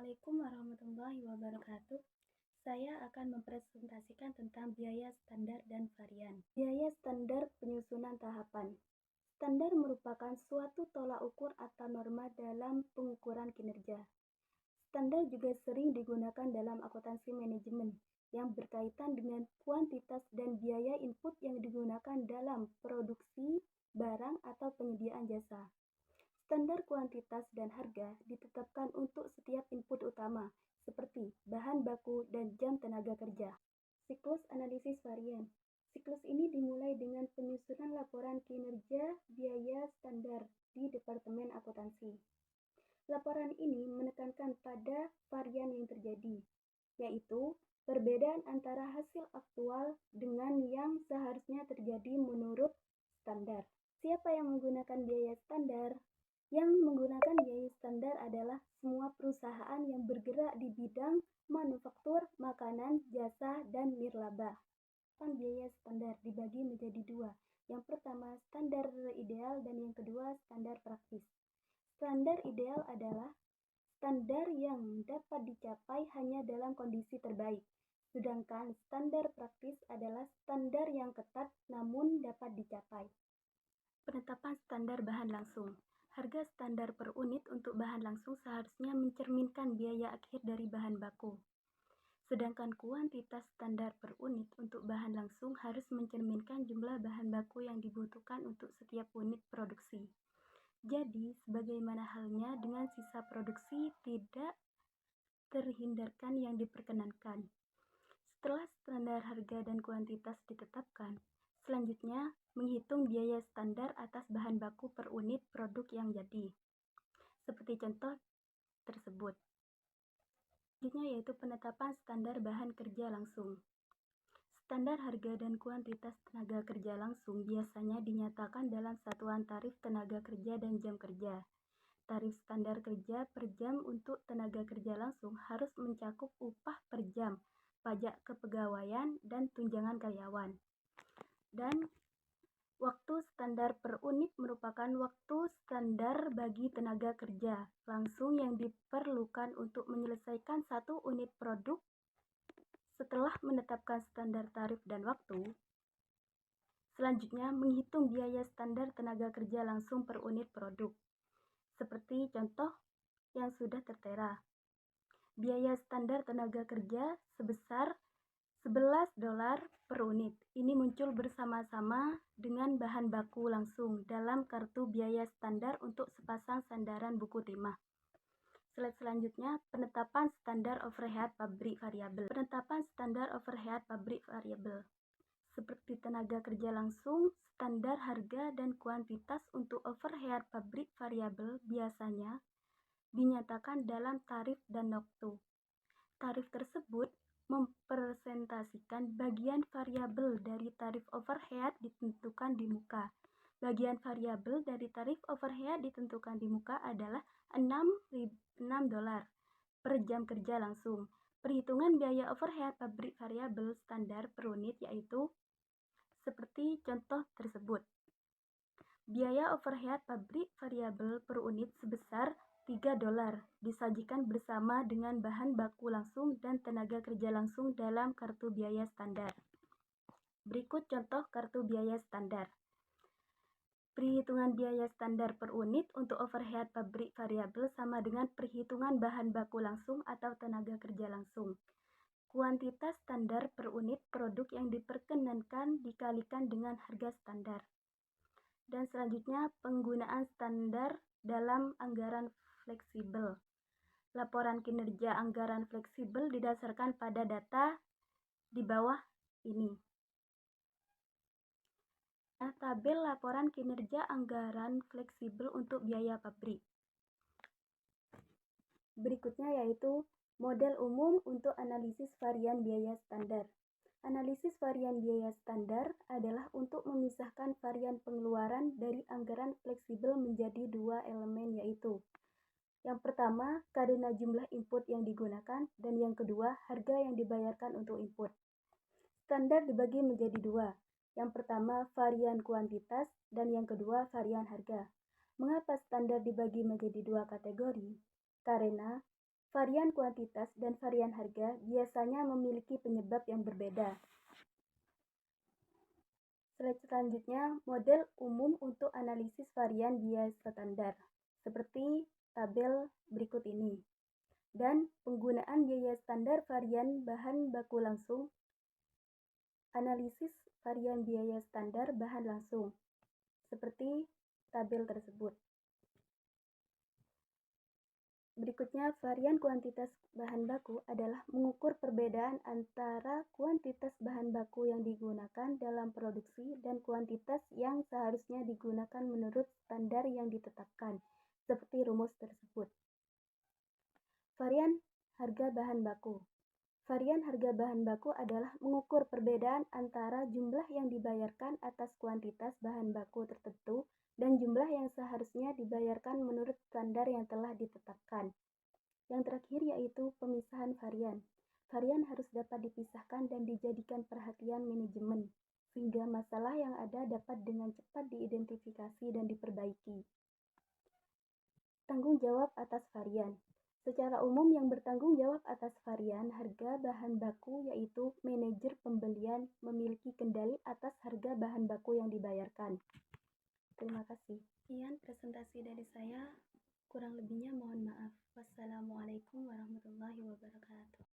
Assalamualaikum warahmatullahi wabarakatuh. Saya akan mempresentasikan tentang biaya standar dan varian. Biaya standar penyusunan tahapan. Standar merupakan suatu tolak ukur atau norma dalam pengukuran kinerja. Standar juga sering digunakan dalam akuntansi manajemen yang berkaitan dengan kuantitas dan biaya input yang digunakan dalam produksi barang atau penyediaan jasa. Standar kuantitas dan harga ditetapkan untuk setiap input utama, seperti bahan baku dan jam tenaga kerja. Siklus analisis varian. Siklus ini dimulai dengan penyusunan laporan kinerja biaya standar di Departemen Akuntansi. Laporan ini menekankan pada varian yang terjadi, yaitu perbedaan antara hasil aktual dengan yang seharusnya terjadi menurut standar. Siapa yang menggunakan biaya standar? Yang menggunakan biaya standar adalah semua perusahaan yang bergerak di bidang manufaktur, makanan, jasa, dan nirlaba. Biaya standar dibagi menjadi dua. Yang pertama, standar ideal, dan yang kedua, standar praktis. Standar ideal adalah standar yang dapat dicapai hanya dalam kondisi terbaik. Sedangkan standar praktis adalah standar yang ketat namun dapat dicapai. Penetapan standar bahan langsung. Harga standar per unit untuk bahan langsung seharusnya mencerminkan biaya akhir dari bahan baku. Sedangkan kuantitas standar per unit untuk bahan langsung harus mencerminkan jumlah bahan baku yang dibutuhkan untuk setiap unit produksi. Jadi, sebagaimana halnya dengan sisa produksi, tidak terhindarkan yang diperkenankan. Setelah standar harga dan kuantitas ditetapkan, selanjutnya menghitung biaya standar atas bahan baku per unit produk yang jadi. Seperti contoh tersebut. Selanjutnya yaitu penetapan standar bahan kerja langsung. Standar harga dan kuantitas tenaga kerja langsung biasanya dinyatakan dalam satuan tarif tenaga kerja dan jam kerja. Tarif standar kerja per jam untuk tenaga kerja langsung harus mencakup upah per jam, pajak kepegawaian, dan tunjangan karyawan. Dan waktu standar per unit merupakan waktu standar bagi tenaga kerja langsung yang diperlukan untuk menyelesaikan satu unit produk. Setelah menetapkan standar tarif dan waktu, selanjutnya menghitung biaya standar tenaga kerja langsung per unit produk. Seperti contoh yang sudah tertera. Biaya standar tenaga kerja sebesar $11 per unit. Ini muncul bersama-sama dengan bahan baku langsung dalam kartu biaya standar untuk sepasang sandaran buku timah. Slide selanjutnya, penetapan standar overhead pabrik variabel. Penetapan standar overhead pabrik variabel. Seperti tenaga kerja langsung, standar harga dan kuantitas untuk overhead pabrik variabel biasanya dinyatakan dalam tarif dan waktu. Tarif tersebut mempresentasikan bagian variabel dari tarif overhead ditentukan di muka. Bagian variabel dari tarif overhead ditentukan di muka adalah $6 per jam kerja langsung. Perhitungan biaya overhead pabrik variabel standar per unit yaitu seperti contoh tersebut. Biaya overhead pabrik variabel per unit sebesar $3 disajikan bersama dengan bahan baku langsung dan tenaga kerja langsung dalam kartu biaya standar. Berikut contoh kartu biaya standar. Perhitungan biaya standar per unit untuk overhead pabrik variabel sama dengan perhitungan bahan baku langsung atau tenaga kerja langsung. Kuantitas standar per unit produk yang diperkenankan dikalikan dengan harga standar. Dan selanjutnya penggunaan standar dalam anggaran fleksibel. Laporan kinerja anggaran fleksibel didasarkan pada data di bawah ini. Tabel laporan kinerja anggaran fleksibel untuk biaya pabrik. Berikutnya yaitu model umum untuk analisis varian biaya standar. Analisis varian biaya standar adalah untuk memisahkan varian pengeluaran dari anggaran fleksibel menjadi dua elemen yaitu yang pertama, karena jumlah input yang digunakan, dan yang kedua, harga yang dibayarkan untuk input. Standar dibagi menjadi dua. Yang pertama, varian kuantitas, dan yang kedua, varian harga. Mengapa standar dibagi menjadi dua kategori? Karena Varian kuantitas dan varian harga biasanya memiliki penyebab yang berbeda. Selanjutnya, model umum untuk analisis varian biaya standar, seperti tabel berikut ini. Dan penggunaan biaya standar varian bahan baku langsung. Analisis varian biaya standar bahan langsung, seperti tabel tersebut. Berikutnya, varian kuantitas bahan baku adalah mengukur perbedaan antara kuantitas bahan baku yang digunakan dalam produksi dan kuantitas yang seharusnya digunakan menurut standar yang ditetapkan, seperti rumus tersebut. Varian harga bahan baku. Varian harga bahan baku adalah mengukur perbedaan antara jumlah yang dibayarkan atas kuantitas bahan baku tertentu dan jumlah yang seharusnya dibayarkan menurut standar yang telah ditetapkan. Yang terakhir yaitu pemisahan varian. Varian harus dapat dipisahkan dan dijadikan perhatian manajemen, sehingga masalah yang ada dapat dengan cepat diidentifikasi dan diperbaiki. Tanggung jawab atas varian. Secara umum yang bertanggung jawab atas varian harga bahan baku yaitu manajer pembelian memiliki kendali atas harga bahan baku yang dibayarkan. Terima kasih. Sekian presentasi dari saya. Kurang lebihnya mohon maaf. Wassalamualaikum warahmatullahi wabarakatuh.